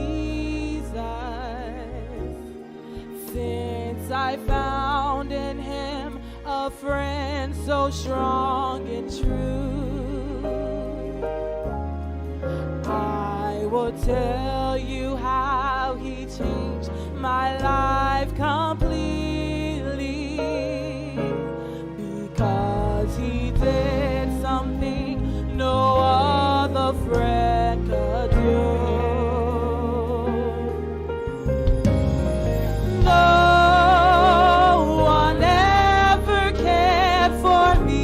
Jesus, since I found in him a friend so strong and true. I will tell you how he changed my life completely, because he did something no other friend could do. No one ever cared for me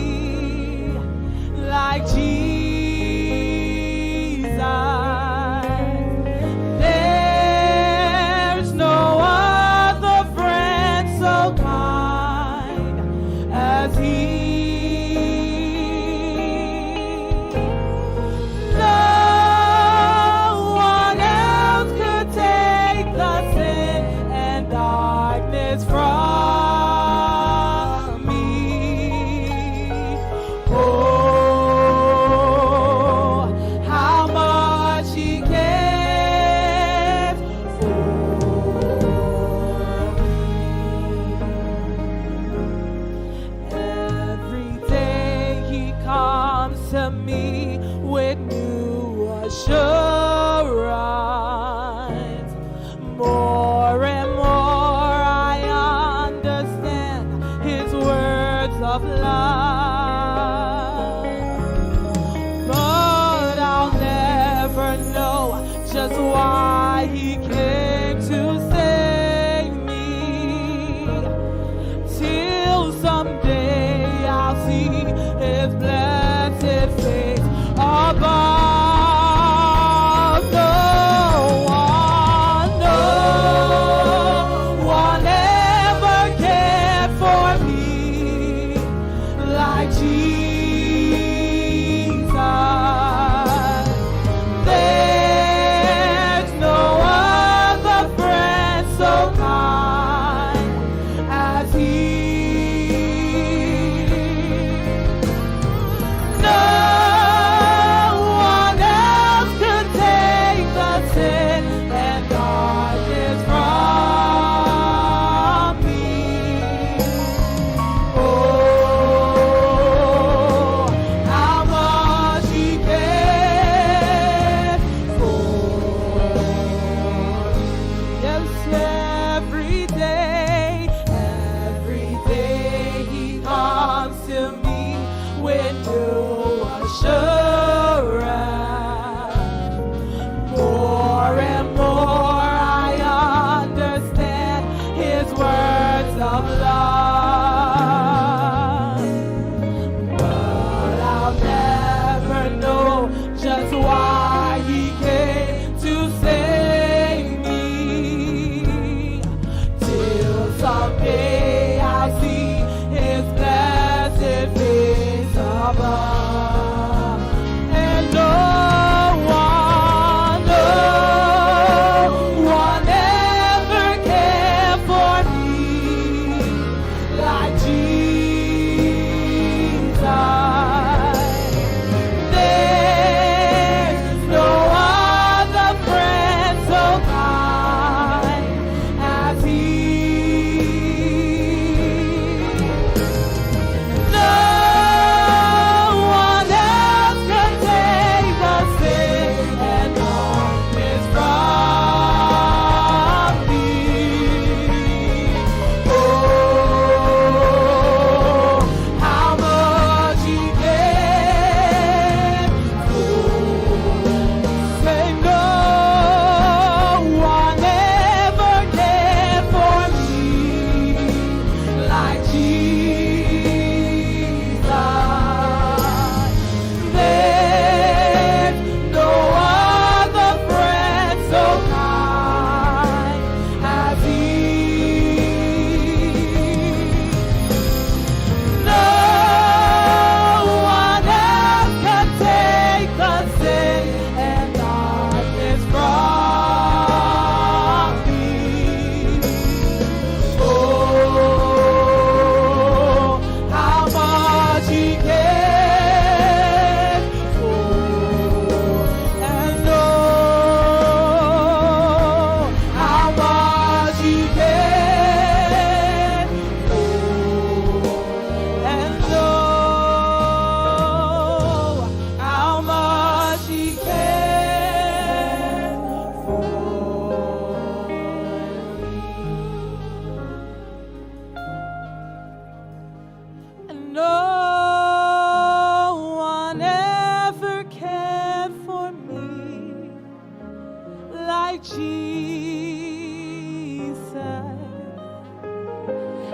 like Jesus. There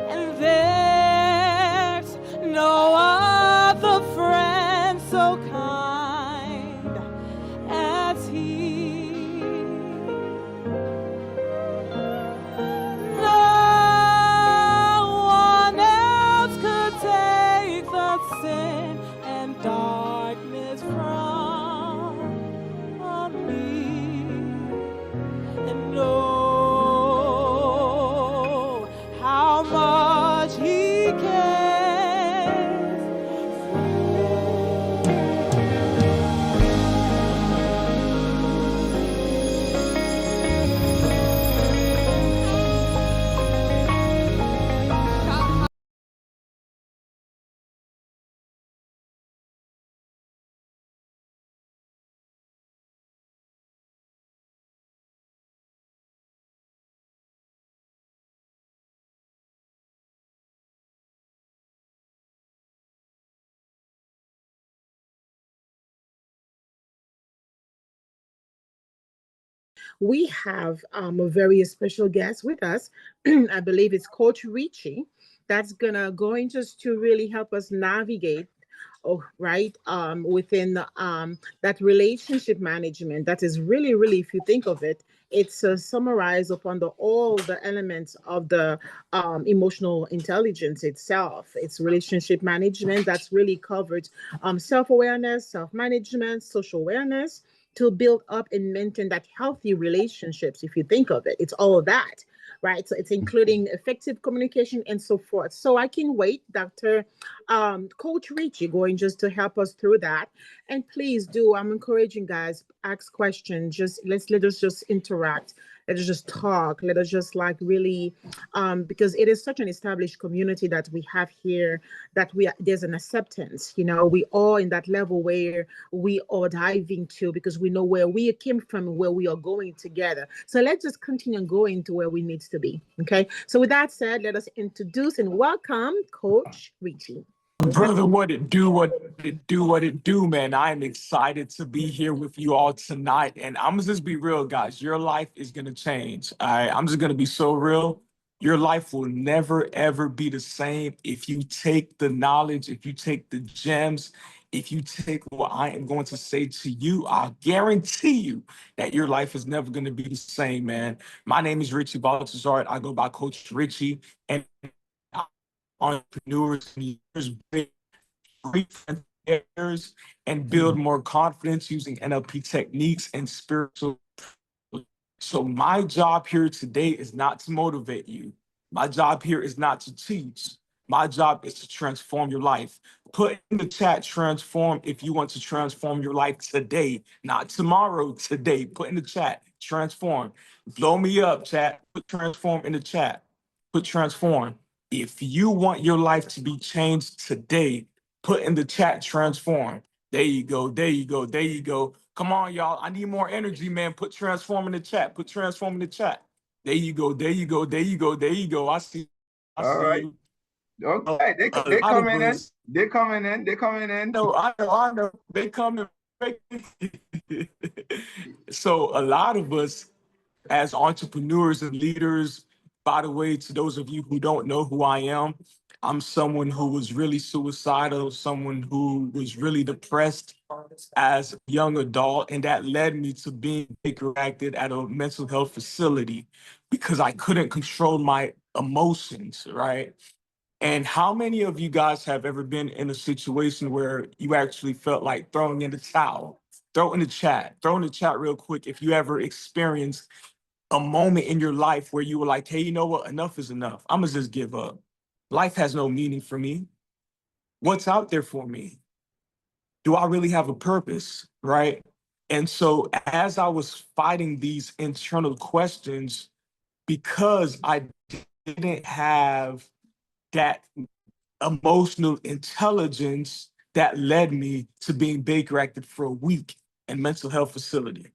And there's no other friend so kind as He. No one else could take the sin and darkness from me. And know how much He cares for We have a very special guest with us. I believe it's Coach Rechy. That's gonna going just to really help us navigate, oh, right, within that relationship management. That is really, really, if you think of it, it's summarized upon all the elements of the emotional intelligence itself. It's relationship management that's really covered self-awareness, self-management, social awareness, to build up and maintain that healthy relationships. If you think of it, it's all of that, right? So it's including effective communication and so forth. So I can wait, Dr. Coach Richie, going just to help us through that. And please do, I'm encouraging guys, ask questions. Just let us just interact. Let us just talk. Let us just like really, because it is such an established community that we have here, that there's an acceptance. We all in that level where we are diving to, because we know where we came from and where we are going together. So let's just continue going to where we need to be. Okay. So with that said, let us introduce and welcome Coach Richie. Brother, what it do, man. I am excited to be here with you all tonight. And I'm gonna just be real, guys. Your life is gonna change. I'm just gonna be so real. Your life will never ever be the same if you take the knowledge, if you take the gems, if you take what I am going to say to you. I guarantee you that your life is never gonna be the same, man. My name is Richie Baltazar. I go by Coach Richie, and entrepreneurs and leaders great friends and build more confidence using NLP techniques and spiritual. So my job here today is not to motivate you. My job here is not to teach. My job is to transform your life. Put in the chat transform if you want to transform your life today, not tomorrow, today. Put in the chat transform. Blow me up, chat. Put transform in the chat. Put transform. If you want your life to be changed today, put in the chat transform. There you go. There you go. There you go. Come on, y'all. I need more energy, man. Put transform in the chat. Put transform in the chat. There you go. There you go. There you go. There you go. I see. I All see right. you. Okay. A They lot of coming in. us. They coming in. They coming in. No, I know. They coming. So a lot of us as entrepreneurs and leaders, by the way, to those of you who don't know who I am, I'm someone who was really suicidal, someone who was really depressed as a young adult, and that led me to being acted at a mental health facility because I couldn't control my emotions, right? And how many of you guys have ever been in a situation where you actually felt like throwing in the towel? Throw in the chat real quick if you ever experienced a moment in your life where you were like, hey, you know what? Enough is enough. I'm gonna just give up. Life has no meaning for me. What's out there for me? Do I really have a purpose? Right. And so as I was fighting these internal questions, because I didn't have that emotional intelligence, that led me to being Baker acted for a week in mental health facility.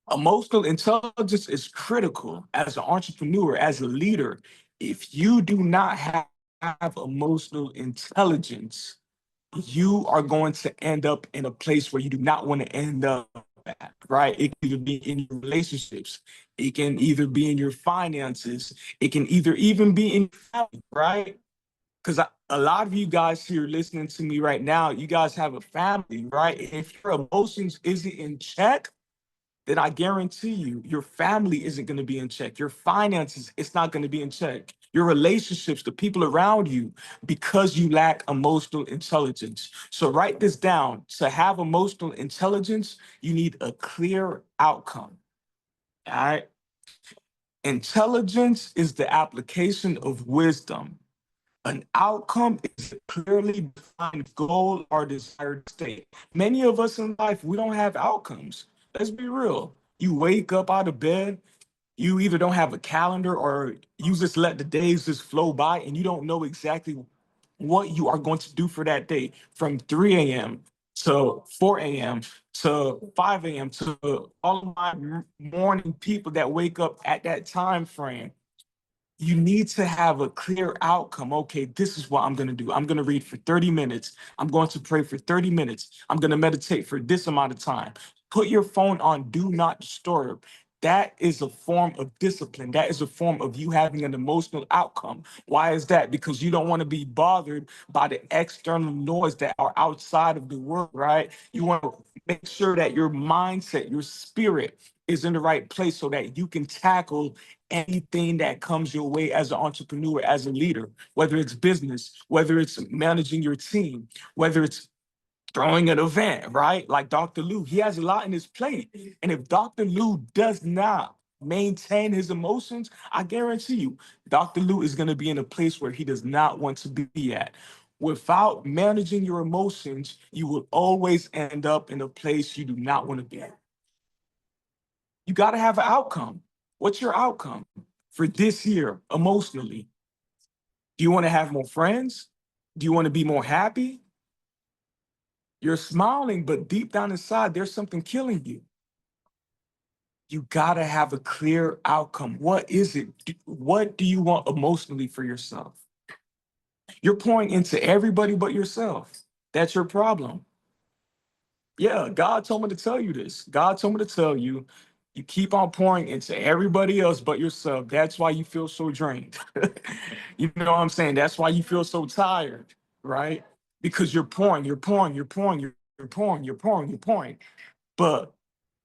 Emotional intelligence is critical as an entrepreneur, as a leader. If you do not have emotional intelligence, you are going to end up in a place where you do not want to end up at, right? It could be in your relationships. It can either be in your finances. It can either even be in your family, right? Because a lot of you guys here listening to me right now, you guys have a family, right? If your emotions isn't in check, then I guarantee you, your family isn't going to be in check. Your finances, it's not going to be in check. Your relationships, the people around you, because you lack emotional intelligence. So write this down. To have emotional intelligence, you need a clear outcome. All right. Intelligence is the application of wisdom. An outcome is a clearly defined goal or desired state. Many of us in life, we don't have outcomes. Let's be real. You wake up out of bed, you either don't have a calendar or you just let the days just flow by and you don't know exactly what you are going to do for that day from 3 a.m. to 4 a.m. to 5 a.m. to all of my morning people that wake up at that time frame. You need to have a clear outcome. Okay, this is what I'm going to do. I'm going to read for 30 minutes. I'm going to pray for 30 minutes. I'm going to meditate for this amount of time. Put your phone on do not disturb. That is a form of discipline. That is a form of you having an emotional outcome. Why is that? Because you don't want to be bothered by the external noise that are outside of the world, right? You want to make sure that your mindset, your spirit is in the right place so that you can tackle anything that comes your way as an entrepreneur, as a leader, whether it's business, whether it's managing your team, whether it's throwing an event, right? Like Dr. Lou, he has a lot in his plate. And if Dr. Lou does not maintain his emotions, I guarantee you, Dr. Lou is going to be in a place where he does not want to be at. Without managing your emotions, you will always end up in a place you do not want to be at. You got to have an outcome. What's your outcome for this year emotionally? Do you want to have more friends? Do you want to be more happy? You're smiling, but deep down inside, there's something killing you. You got to have a clear outcome. What is it? What do you want emotionally for yourself? You're pouring into everybody but yourself. That's your problem. Yeah, God told me to tell you this. God told me to tell you, you keep on pouring into everybody else but yourself. That's why you feel so drained. You know what I'm saying? That's why you feel so tired, right? Because you're pouring, you're pouring, you're pouring, you're pouring, you're pouring, you're pouring. But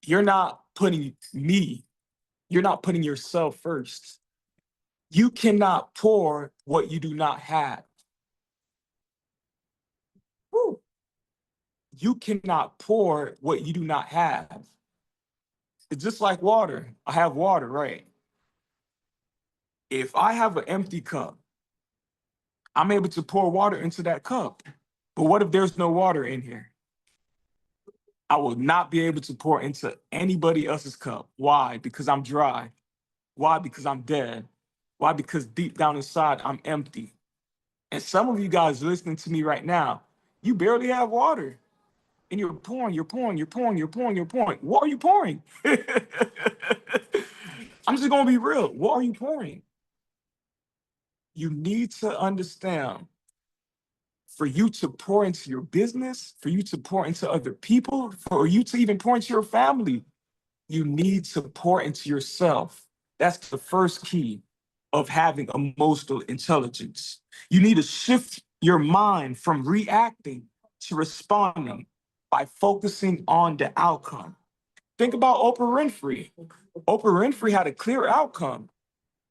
you're not putting me, you're not putting yourself first. You cannot pour what you do not have. Woo. You cannot pour what you do not have. It's just like water. I have water, right? If I have an empty cup, I'm able to pour water into that cup. But what if there's no water in here? I will not be able to pour into anybody else's cup. Why? Because I'm dry. Why? Because I'm dead. Why? Because deep down inside, I'm empty. And some of you guys listening to me right now, you barely have water. And you're pouring, you're pouring, you're pouring, you're pouring, you're pouring. What are you pouring? I'm just going to be real. What are you pouring? You need to understand, for you to pour into your business, for you to pour into other people, for you to even pour into your family, you need to pour into yourself. That's the first key of having emotional intelligence. You need to shift your mind from reacting to responding by focusing on the outcome. Think about Oprah Winfrey. Oprah Winfrey had a clear outcome.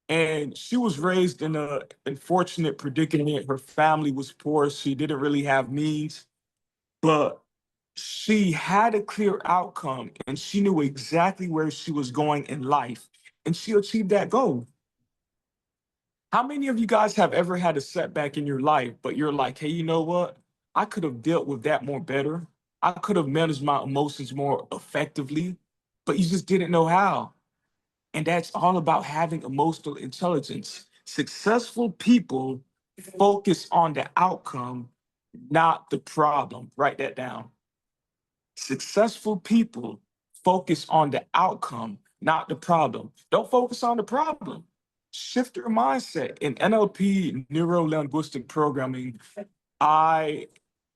And she was raised in a unfortunate predicament. Her family was poor. She didn't really have means, but she had a clear outcome and she knew exactly where she was going in life. And she achieved that goal. How many of you guys have ever had a setback in your life, but you're like, hey, you know what? I could have dealt with that more better. I could have managed my emotions more effectively, but you just didn't know how. And that's all about having emotional intelligence. Successful people focus on the outcome, not the problem. Write that down. Successful people focus on the outcome, not the problem. Don't focus on the problem. Shift your mindset. In NLP, neuro linguistic programming, I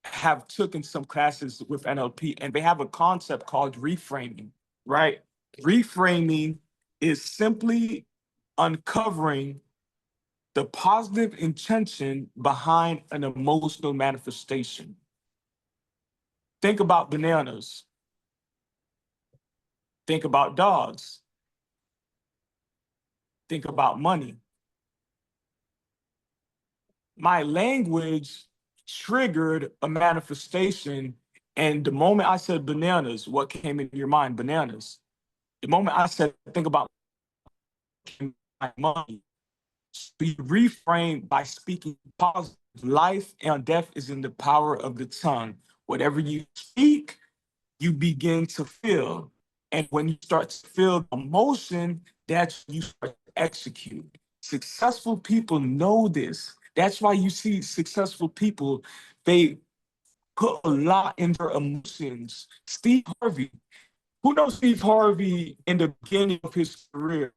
have taken some classes with NLP and they have a concept called reframing, right? Reframing is simply uncovering the positive intention behind an emotional manifestation. Think about bananas. Think about dogs. Think about money. My language triggered a manifestation. And the moment I said bananas, what came into your mind? Bananas. The moment I said, think about my money, be reframed by speaking positive. Life and death is in the power of the tongue. Whatever you speak, you begin to feel. And when you start to feel emotion, that's when you start to execute. Successful people know this. That's why you see successful people, they put a lot in their emotions. Steve Harvey, who knows Steve Harvey in the beginning of his career?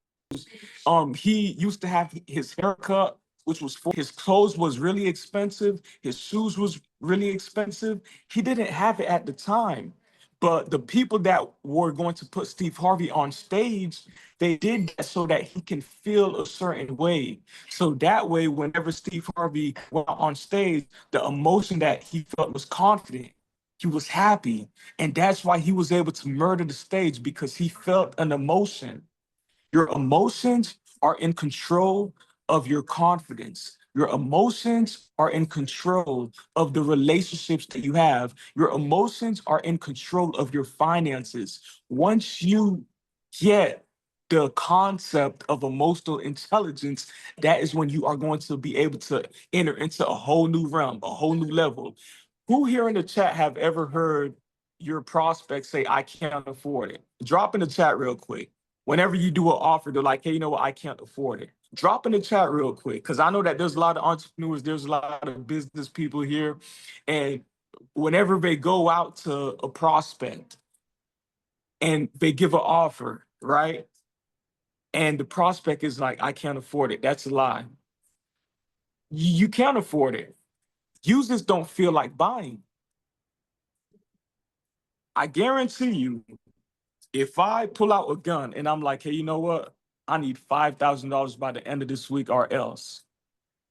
He used to have his haircut, which was for his clothes was really expensive, his shoes was really expensive. He didn't have it at the time. But the people that were going to put Steve Harvey on stage, they did that so that he can feel a certain way. So that way, whenever Steve Harvey went on stage, the emotion that he felt was confident. He was happy. And that's why he was able to murder the stage because he felt an emotion. Your emotions are in control of your confidence. Your emotions are in control of the relationships that you have. Your emotions are in control of your finances. Once you get the concept of emotional intelligence, that is when you are going to be able to enter into a whole new realm, a whole new level. Who here in the chat have ever heard your prospects say, I can't afford it? Drop in the chat real quick. Whenever you do an offer, they're like, hey, you know what? I can't afford it. Drop in the chat real quick, because I know that there's a lot of entrepreneurs, there's a lot of business people here. And whenever they go out to a prospect and they give an offer, right? And the prospect is like, I can't afford it. That's a lie. You can't afford it. You just don't feel like buying. I guarantee you, if I pull out a gun and I'm like, hey, you know what? I need $5,000 by the end of this week or else,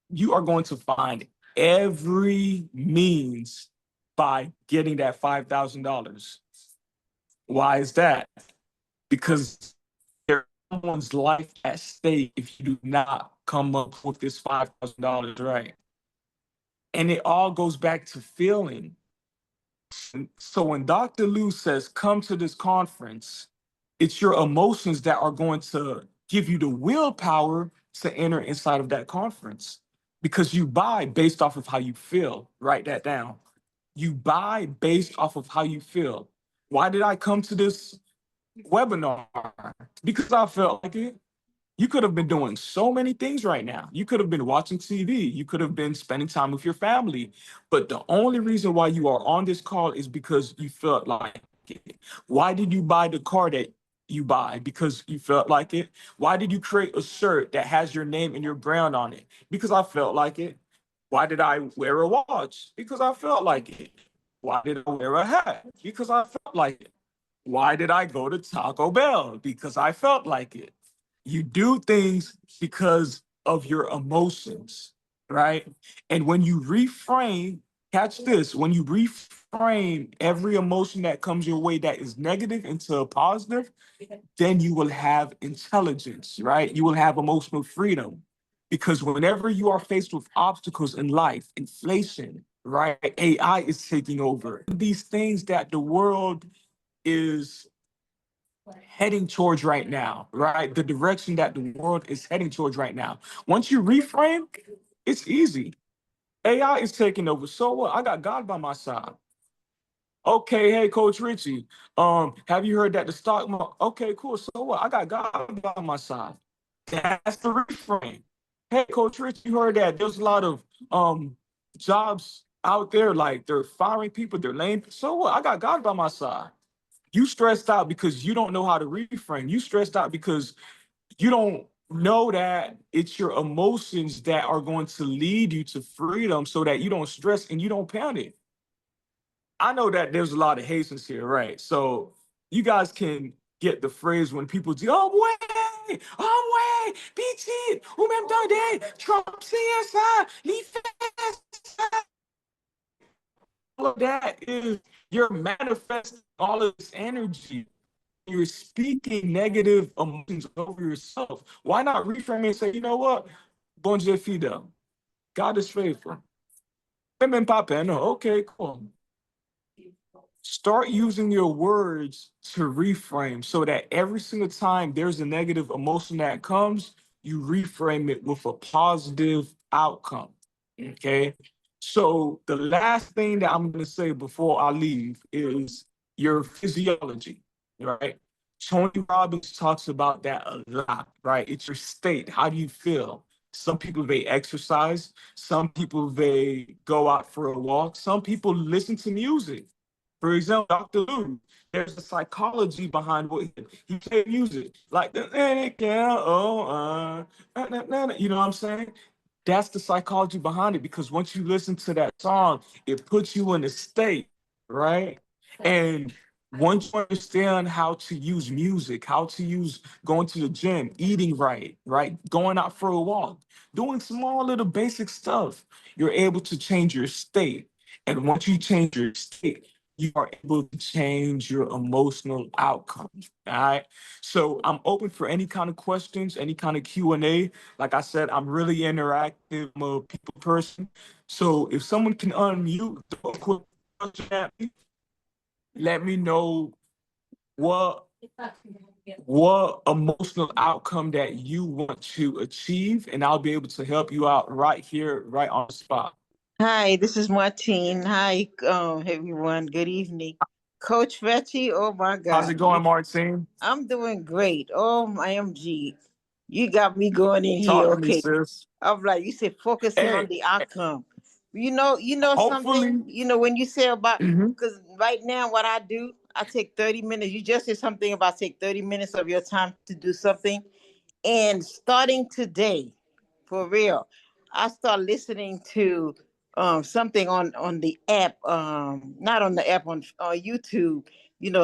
you are going to find every means by getting that $5,000. Why is that? Because there's someone's life at stake if you do not come up with this $5,000, right? And it all goes back to feeling. So when Dr. Lou says, come to this conference, it's your emotions that are going to give you the willpower to enter inside of that conference because you buy based off of how you feel. Write that down. You buy based off of how you feel. Why did I come to this webinar? Because I felt like it. You could have been doing so many things right now. You could have been watching TV. You could have been spending time with your family. But the only reason why you are on this call is because you felt like it. Why did you buy the car that you buy? Because you felt like it. Why did you create a shirt that has your name and your brand on it? Because I felt like it. Why did I wear a watch? Because I felt like it. Why did I wear a hat? Because I felt like it. Why did I go to Taco Bell? Because I felt like it. You do things because of your emotions, right? And when you reframe, catch this, when you reframe every emotion that comes your way that is negative into a positive, then you will have intelligence, right? You will have emotional freedom. Because whenever you are faced with obstacles in life, inflation, right? AI is taking over. These things that the world is heading towards right now, right? The direction that the world is heading towards right now. Once you reframe, it's easy. AI is taking over. So what? I got God by my side. Okay, hey, Coach Rechy. Have you heard that the stock market? Okay, cool. So what? I got God by my side. That's the reframe. Hey, Coach Rich, you heard that there's a lot of jobs out there, like they're firing people, they're laying. So what? I got God by my side. You stressed out because you don't know how to reframe. You stressed out because you don't know that it's your emotions that are going to lead you to freedom so that you don't stress and you don't panic. I know that there's a lot of Haitians here, right? So you guys can get the phrase when people do, oh, way, BT, ou même temps, Trump, CSI, all of that is you're manifesting all of this energy. You're speaking negative emotions over yourself. Why not reframe it and say, you know what? Bon Dieu fidèle. God is faithful. Même pas peine. Okay, cool. Start using your words to reframe so that every single time there's a negative emotion that comes, you reframe it with a positive outcome. Okay. So the last thing that I'm going to say before I leave is your physiology, right? Tony Robbins talks about that a lot, right? It's your state. How do you feel? Some people they exercise, some people they go out for a walk, some people listen to music. For example, Dr. Lou, there's a psychology behind what he played music. Like the you know what I'm saying? That's the psychology behind it because once you listen to that song, it puts you in a state, right? And once you understand how to use music, how to use going to the gym, eating right, right? Going out for a walk, doing small little basic stuff, you're able to change your state. And once you change your state, you are able to change your emotional outcomes. All right. So I'm open for any kind of questions, any kind of Q&A. Like I said, I'm really interactive. I'm a people person. So if someone can unmute, throw a quick question at me, let me know what what emotional outcome that you want to achieve, and I'll be able to help you out right here, right on the spot. Hi, this is Martine. Hi, everyone. Good evening. Coach Rechy, oh my How's God. it going, Martine? I'm doing great. Oh, my MG. You got me going in here. Talk to me, Okay. sis. I'm like, you said focusing on Hey, the outcome. You know something, hopefully, when you say about, mhm. because right now what I do, I take 30 minutes. You just said something about take 30 minutes of your time to do something. And starting today, for real, I start listening to something on the app, not on the app, on YouTube.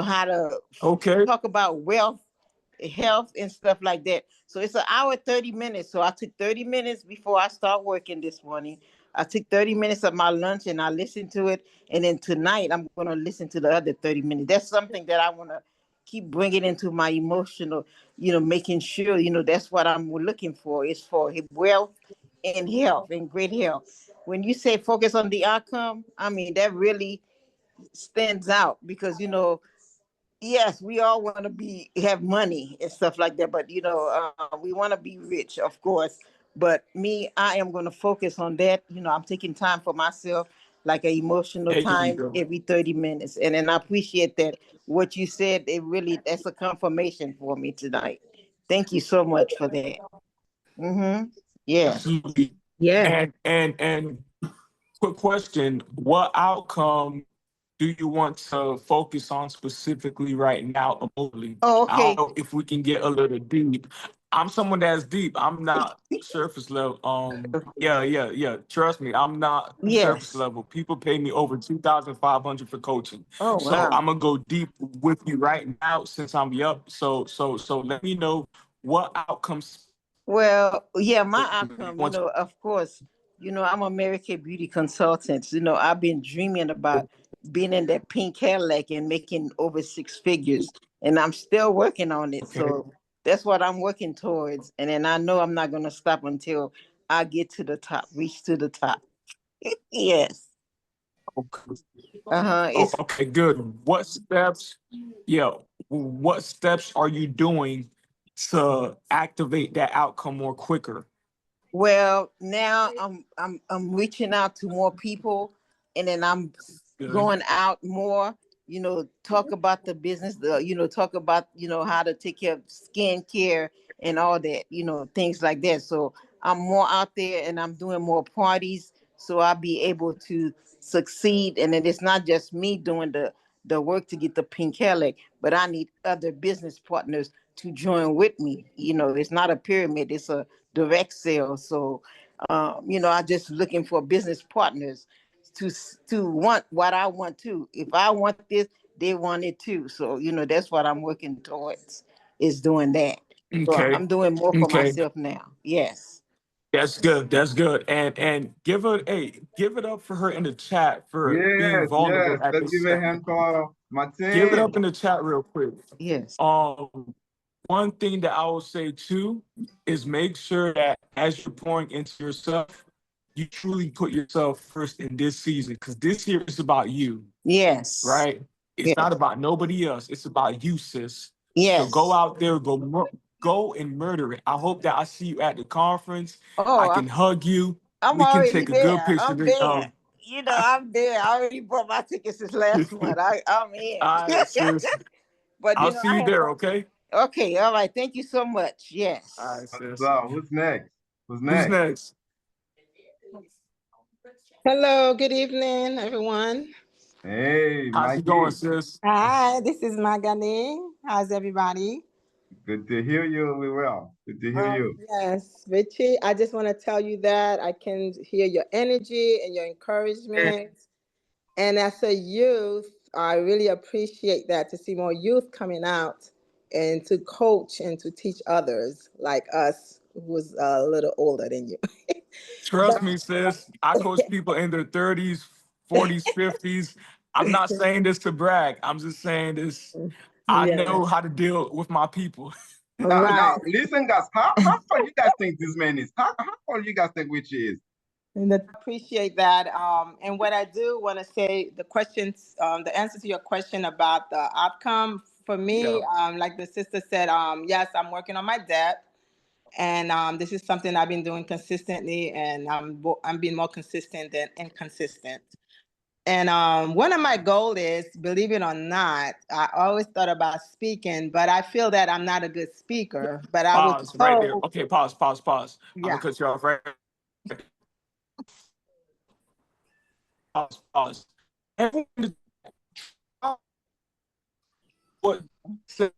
How to Okay. talk about wealth, health, and stuff like that. So it's an hour 30 minutes. So I took 30 minutes before I start working this morning. I took 30 minutes of my lunch and I listened to it. And then tonight I'm going to listen to the other 30 minutes. That's something that I want to keep bringing into my emotional, making sure, that's what I'm looking for, is for wealth and health and great health. When you say focus on the outcome, I mean, that really stands out because, yes, we all want to be have money and stuff like that, but we want to be rich, of course. But me, I am going to focus on that. I'm taking time for myself, like an emotional There you time go. every 30 minutes, and then I appreciate that. What you said, that's a confirmation for me tonight. Thank you so much for that. Mm-hmm. Yes. Absolutely. Yeah. And quick question: what outcome do you want to focus on specifically right now, emotionally? Oh, I don't okay. know if we can get a little deep. I'm someone that's deep. I'm not surface level. Yeah. Trust me, I'm not surface Yes. level. People pay me over 2,500 for coaching. Oh, So wow. I'm gonna go deep with you right now since I'm up. So let me know what outcomes Well, yeah, my you outcome, want. of course, I'm a Mary Kay beauty consultant. I've been dreaming about being in that pink Cadillac and making over six figures, and I'm still working on it. Okay. So that's what I'm working towards. And then I know I'm not going to stop until I get to the top, reach to the top. Yes. Okay. Uh-huh. Oh, It's okay, good. What steps, yeah, what steps are you doing to activate that outcome more quicker? Well, now I'm reaching out to more people, and then I'm Good. going out more. Talk about the business. Talk about how to take care of skin care and all that. Things like that. So I'm more out there, and I'm doing more parties, so I'll be able to succeed. And then it's not just me doing the work to get the pink Cadillac, but I need other business partners to join with me. It's not a pyramid; it's a direct sale. So, I just looking for business partners to want what I want too. If I want this, they want it too. So, that's what I'm working towards, is doing that. So Okay. I'm doing more for Okay. myself now. Yes. That's good. That's good. And give it up for her in the chat for being Yes, vulnerable yes. at Let's this give a second. hand for Give it Martin. up in the chat real quick. Yes. One thing that I will say too is make sure that as you're pouring into yourself, you truly put yourself first in this season, because this year is about you, Yes. right? It's Yes. not about nobody else. It's about you, sis. So go Yes. out there, go and murder it. I hope that I see you at the conference. I Oh, can hug you. I'm We can already take a good there. picture. I'm there. I'm there. I already bought my tickets this last month. I'm in. All right, sis. But I'll see you there, okay? okay, all right. Thank you so much. All right, Yes. sis. So, who's next? Who's Who's next? next? Hello, good evening, everyone. Hey, How's it going, Mikey. sis? Hi, this is Magani. How's everybody? Good to hear you. We will. Good to hear you. Yes, Richie, I just want to tell you that I can hear your energy and your encouragement. And as a youth, I really appreciate that, to see more youth coming out and to coach and to teach others like us who's a little older than you. Trust me, sis. I coach people in their 30s, 40s, 50s. I'm not saying this to brag. I'm just saying this. I Yeah, know how to deal with my people. Now, right. listen, guys. How old you guys think this man is? How old you guys think Richie is? And I appreciate that. And what I do want to say, the answer to your question about the outcome for Yeah. me, like the sister said, yes, I'm working on my debt, and this is something I've been doing consistently, and I'm being more consistent than inconsistent. And one of my goals is, believe it or not, I always thought about speaking, but I feel that I'm not a good speaker. But I was Pause right there. told, Okay, pause. I'm yeah, gonna cut you off right. Pause. Everyone is- what said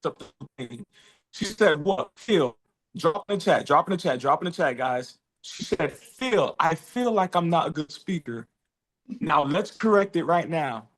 the thing. She said, what? Phil, drop in the chat, guys. She said, Phil, I feel like I'm not a good speaker. Now let's correct it right now.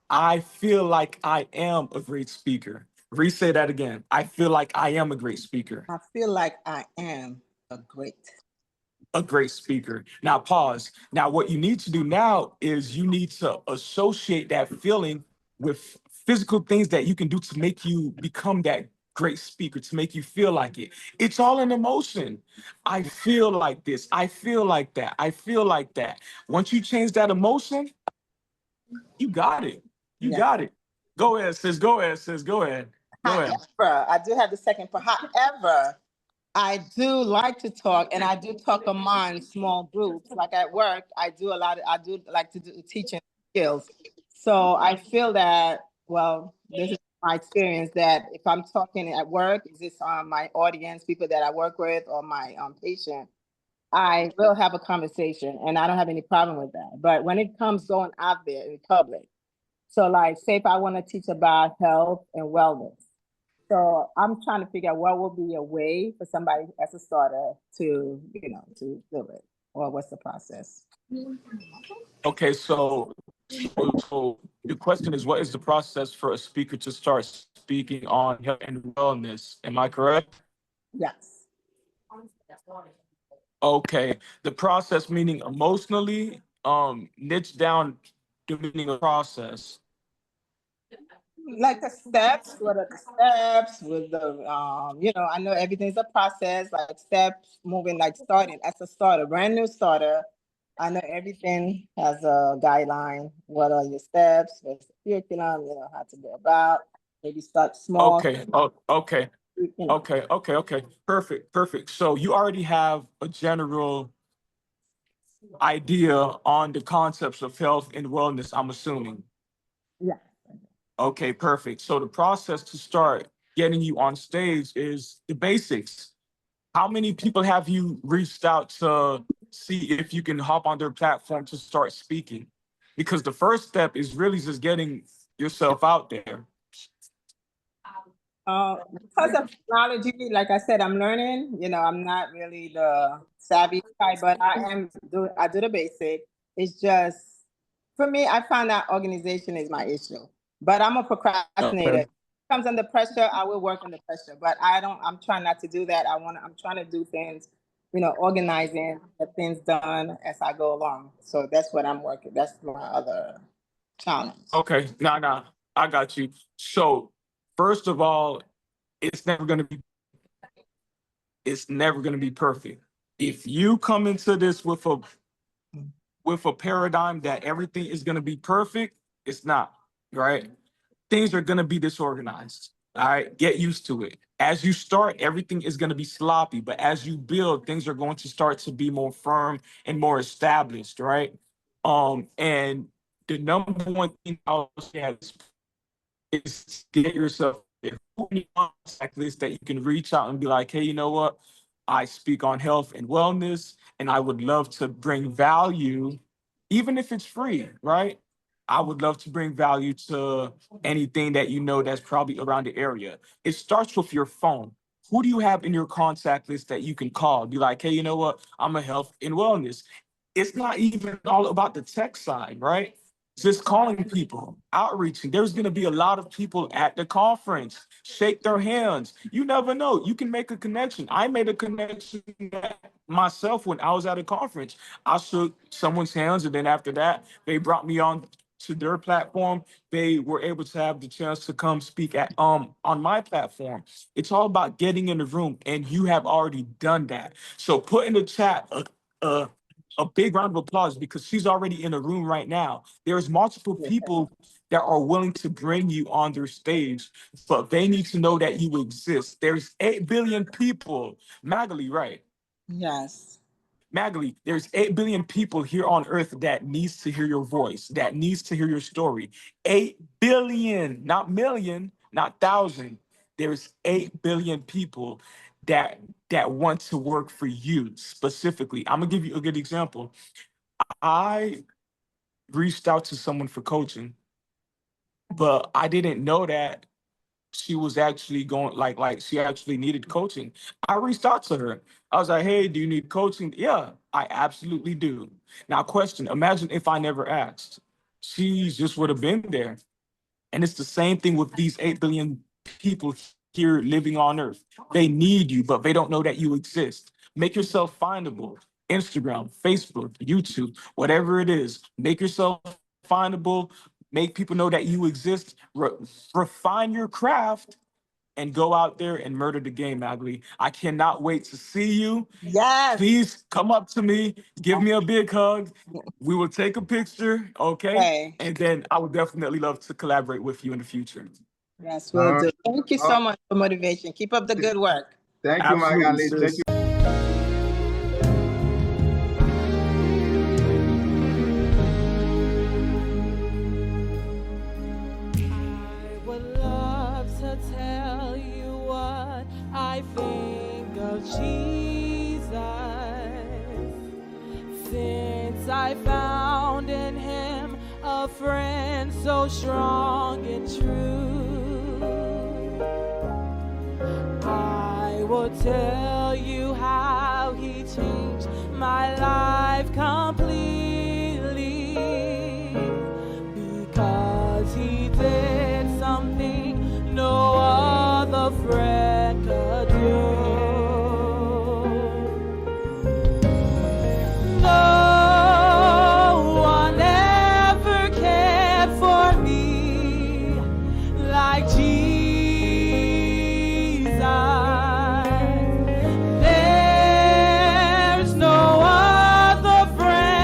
I feel like I am a great speaker. Re-say that again. I feel like I am a great speaker. I feel like I am A great speaker. Now pause. Now what you need to do now is you need to associate that feeling with physical things that you can do to make you become that great speaker, to make you feel like it. It's all an emotion. I feel like this. I feel like that. I feel like that. Once you change that emotion, you got it. You yeah. got it. Go ahead, sis. Go ahead, sis. Go ahead. Go ahead. However, I do have the second part. However, I do like to talk, and I do talk among small groups. Like at work, I do like to do teaching skills. So I feel that, well, this is my experience, that if I'm talking at work, is this my audience, people that I work with, or my patient, I will have a conversation, and I don't have any problem with that. But when it comes going out there in public, so like, say if I want to teach about health and wellness, so I'm trying to figure out what will be a way for somebody as a starter to, to do it, or what's the process? Okay, so the question is, what is the process for a speaker to start speaking on health and wellness? Am I correct? Yes. Okay, the process meaning emotionally, niche down the meaning of process. Like the steps, what are the steps with the, I know everything's a process, like steps moving, like starting as a starter, brand new starter. I know everything has a guideline. What are your steps? What's the curriculum? How to go about. Maybe start small. Okay, okay, You know. okay. Perfect. So you already have a general idea on the concepts of health and wellness, I'm assuming. Yeah. Okay, perfect. So the process to start getting you on stage is the basics. How many people have you reached out to see if you can hop on their platform to start speaking? Because the first step is really just getting yourself out there. Because of technology, like I said, I'm learning. I'm not really the savvy type, but I do the basic. It's just for me, I found that organization is my issue. But I'm a procrastinator. Okay. If it comes under pressure, I will work under pressure. But I'm trying not to do that. I'm trying to do things, organizing, get things done as I go along. So that's what I'm working. That's my other challenge. Okay. Nah, I got you. So first of all, it's never gonna be perfect. If you come into this with a paradigm that everything is gonna be perfect, it's not, right? Things are gonna be disorganized. All right, get used to it. As you start, everything is gonna be sloppy, but as you build, things are going to start to be more firm and more established, right? And the number one thing I'll say is get yourself a contact list that you can reach out and be like, hey, you know what? I speak on health and wellness, and I would love to bring value, even if it's free, right? I would love to bring value to anything that that's probably around the area. It starts with your phone. Who do you have in your contact list that you can call? Be like, hey, you know what? I'm a health and wellness. It's not even all about the tech side, right? Just calling people, outreaching. There's going to be a lot of people at the conference. Shake their hands. You never know. You can make a connection. I made a connection myself when I was at a conference. I shook someone's hands, and then after that, they brought me on to their platform. They were able to have the chance to come speak at on my platform. It's all about getting in the room, and you have already done that. So put in the chat a big round of applause because she's already in a room right now. There's multiple people that are willing to bring you on their stage, but they need to know that you exist. There's 8 billion people. Magali, right? Yes. Magali, there's 8 billion people here on earth that needs to hear your voice, that needs to hear your story. 8 billion, not million, not thousand. There's 8 billion people that want to work for you specifically. I'm gonna give you a good example. I reached out to someone for coaching, but I didn't know that she was actually going like she actually needed coaching. I reached out to her. I was like, hey, do you need coaching? Yeah, I absolutely do. Now, question, imagine if I never asked. She just would have been there. And it's the same thing with these 8 billion people here living on earth. They need you, but they don't know that you exist. Make yourself findable. Instagram, Facebook, YouTube, whatever it is, make yourself findable, make people know that you exist, refine your craft, and go out there and murder the game, Magli. I cannot wait to see you. Yes. Please come up to me, give me a big hug. We will take a picture, okay? Okay. And then I would definitely love to collaborate with you in the future. Yes, we'll do. Thank you so much for motivation. Keep up the good work. Thank you, Absolutely, Magali. sis. Thank you. I would love to tell you what I think of Jesus, since I found in him a friend so strong and true. I will tell you how he changed my life completely, because he did something no other friend could do. No one ever cared for me like Jesus. There's no other friend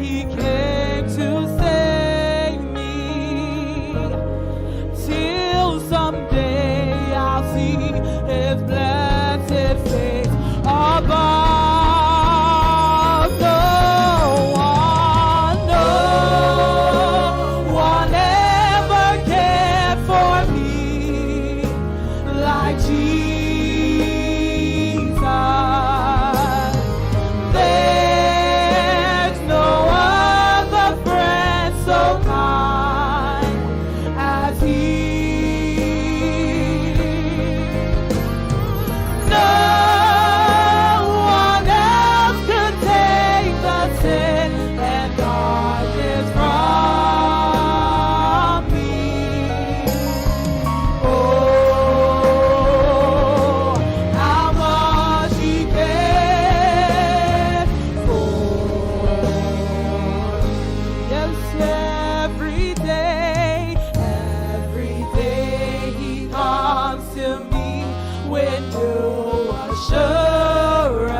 He came to save me. Till someday I'll see His blessed face above. No one ever cared for me like Jesus. There's no other friend so kind as He. No one else could take the sin and darkness from me. Oh, how much He cared for. Yes, every day He comes to me with new assurance.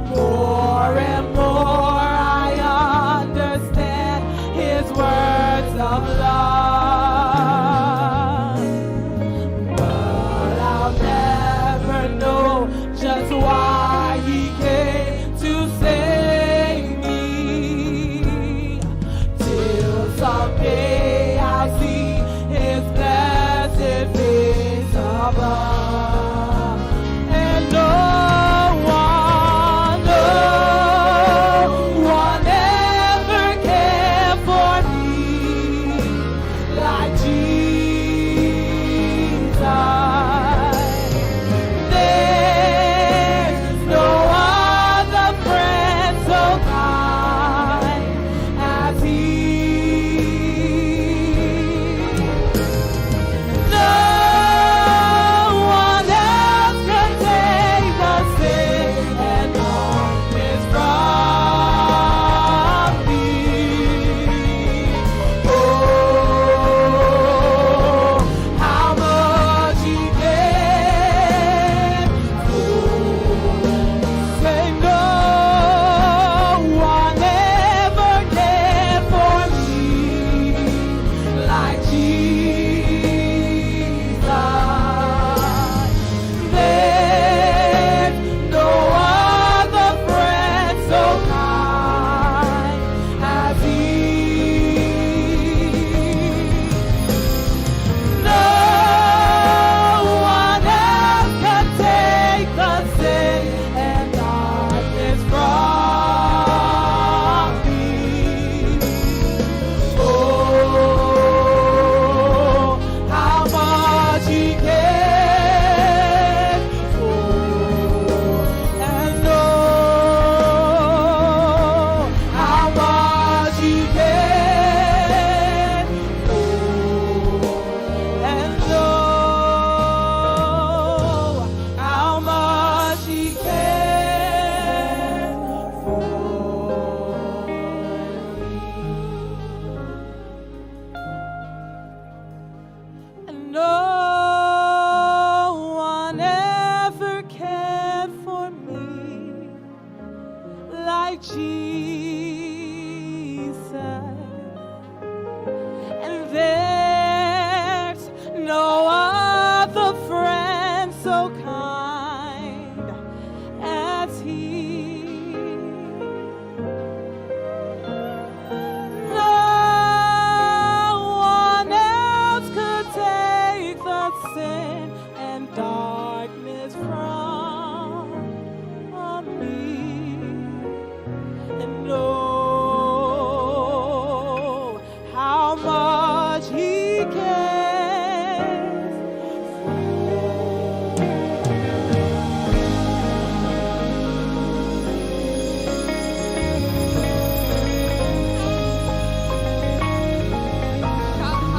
More and more I understand His words of love. But I'll never know just why He came to save me. Till someday I'll see His blessed face above. And no one ever cared for me like Jesus. There's no other friend so kind as He. No one else can take the sin and darkness from me. Oh, how much He cared for. Say no one ever cared for me like Jesus. There's no other friend so kind as He. No one else can take the sin and darkness from me. Oh, how much He cared for. And oh, how much He cared for. And oh, how much He cared for me. And no one ever cared for me like Jesus.